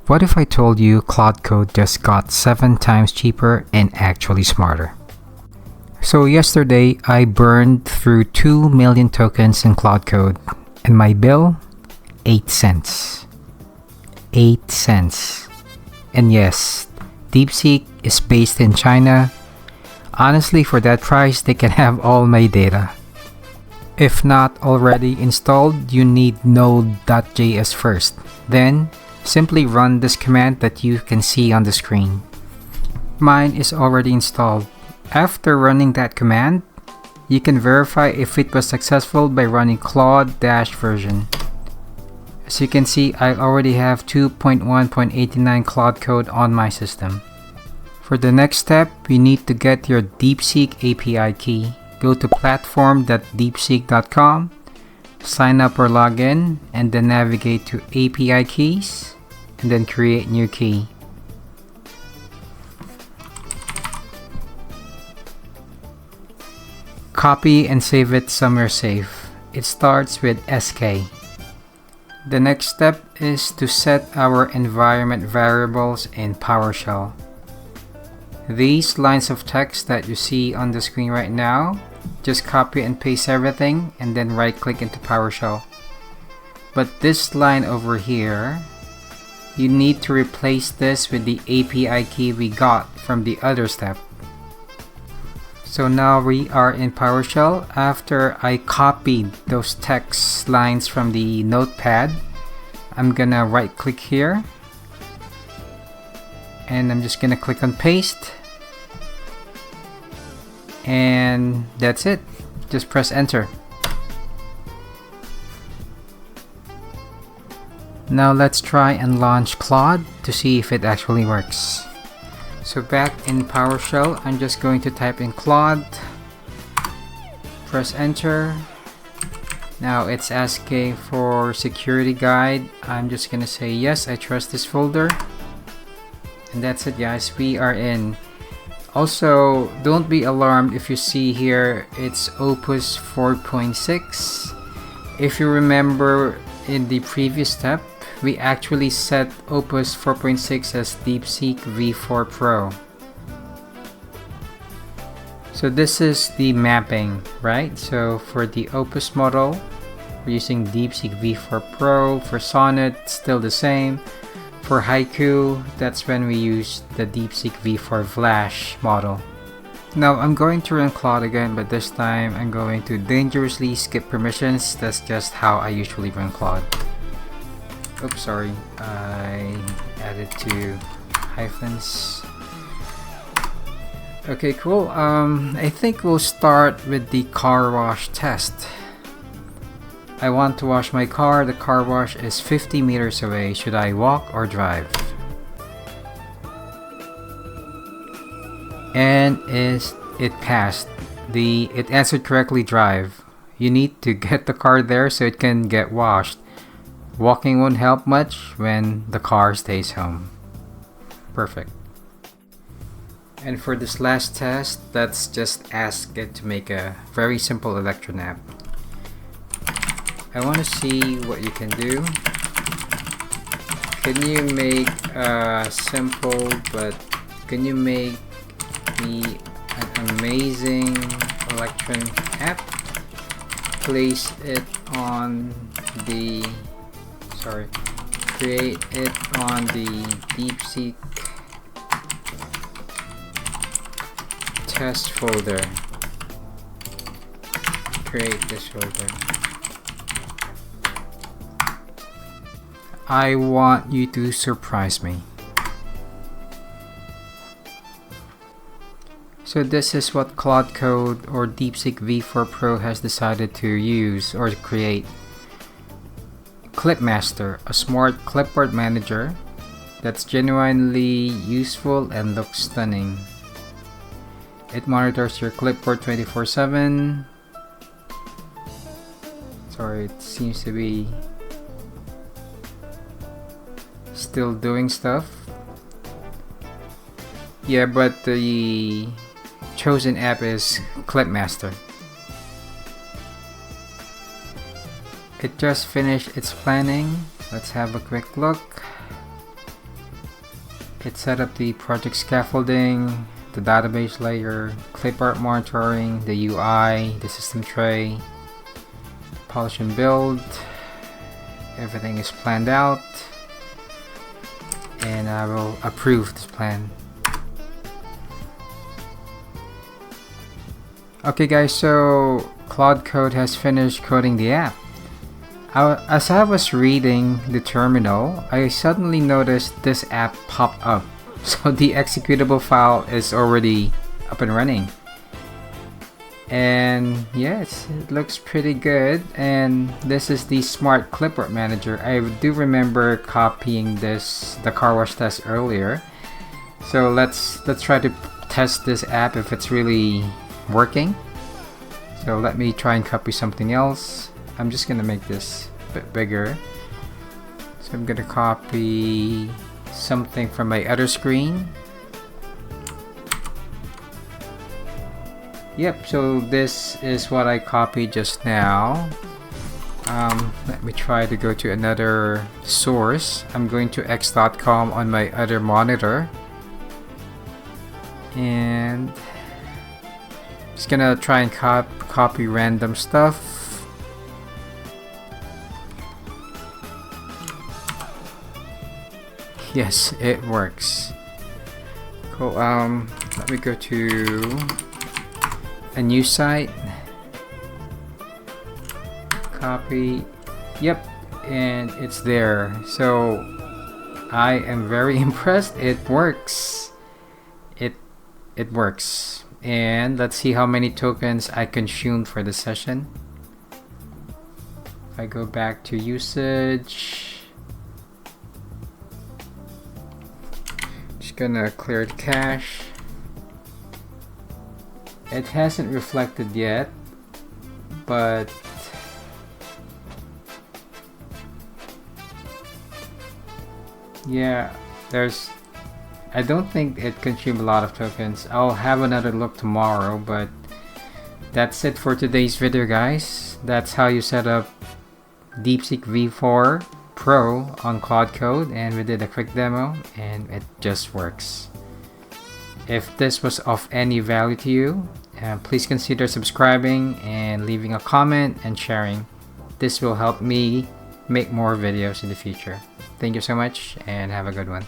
What if I told you Claude Code just got 7 times cheaper and actually smarter? So yesterday, I burned through 2 million tokens in Claude Code, and my bill? 8 cents. 8 cents. And yes, DeepSeek is based in China. Honestly, for that price, they can have all my data. If not already installed, you need node.js first. Then, simply run this command that you can see on the screen. Mine is already installed. After running that command, you can verify if it was successful by running Claude-version. As you can see, I already have 2.1.89 Claude Code on my system. For the next step, you need to get your DeepSeek API key. Go to platform.deepseek.com, sign up or log in, and then navigate to API keys, and then create new key. Copy and save it somewhere safe. It starts with SK. The next step is to set our environment variables in PowerShell. These lines of text that you see on the screen right now, just copy and paste everything and then right click into PowerShell. But this line over here, you need to replace this with the API key we got from the other step. So now we are in PowerShell. After I copied those text lines from the notepad, I'm gonna right click here and I'm just gonna click on paste, and that's it. Just press enter. Now let's try and launch Claude to see if it actually works. So back in PowerShell, I'm just going to type in Claude, press enter. Now it's asking for security guide. I'm just gonna say yes, I trust this folder. And that's it, guys, we are in. Also, don't be alarmed if you see here it's Opus 4.6. If you remember in the previous step, we actually set Opus 4.6 as DeepSeek v4 Pro. So this is the mapping, right? So for the Opus model, we're using DeepSeek v4 Pro. For Sonnet, still the same. For Haiku, that's when we use the DeepSeek v4 Flash model. Now I'm going to run Claude again, but this time I'm going to dangerously skip permissions. That's just how I usually run Claude. Oops, sorry, I added 2 hyphens. Okay, cool. I think we'll start with the car wash test. I want to wash my car. The car wash is 50 meters away. Should I walk or drive? And it passed. It answered correctly, drive. You need to get the car there so it can get washed. Walking won't help much when the car stays home. Perfect. And for this last test, let's just ask it to make a very simple Electron app. I want to see what you can do. Can you make simple, but can you make me an amazing Electron app? Place it on the create it on the DeepSeek test folder. Create this folder. I want you to surprise me. So this is what Claude Code or DeepSeek v4 Pro has decided to use or to create. Clipmaster, a smart clipboard manager that's genuinely useful and looks stunning. It monitors your clipboard 24/7. Sorry, it seems to be still doing stuff. Yeah, but the chosen app is Clipmaster. It just finished its planning. Let's have a quick look. It set up the project scaffolding, the database layer, clipart monitoring, the UI, the system tray, polish and build. Everything is planned out, and I will approve this plan. Okay guys, so Claude Code has finished coding the app. As I was reading the terminal, I suddenly noticed this app pop up. So the executable file is already up and running. And yes, it looks pretty good. And this is the Smart Clipart Manager. I do remember copying the car wash test earlier. So let's try to test this app if it's really working. So let me try and copy something else. I'm just gonna make this a bit bigger. So I'm gonna copy something from my other screen. Yep, so this is what I copied just now. Let me try to go to another source. I'm going to x.com on my other monitor. And just gonna try and copy random stuff. Yes, it works. Cool. Let me go to a new site. Copy. Yep, and it's there. So I am very impressed. It works. It works. And let's see how many tokens I consumed for the session. If I go back to usage, just gonna clear the cache. It hasn't reflected yet, but yeah, I don't think it consumed a lot of tokens. I'll have another look tomorrow, but that's it for today's video, guys. That's how you set up DeepSeek V4 Pro on Claude Code, and we did a quick demo and it just works. If this was of any value to you, please consider subscribing and leaving a comment and sharing. This will help me make more videos in the future. Thank you so much and have a good one.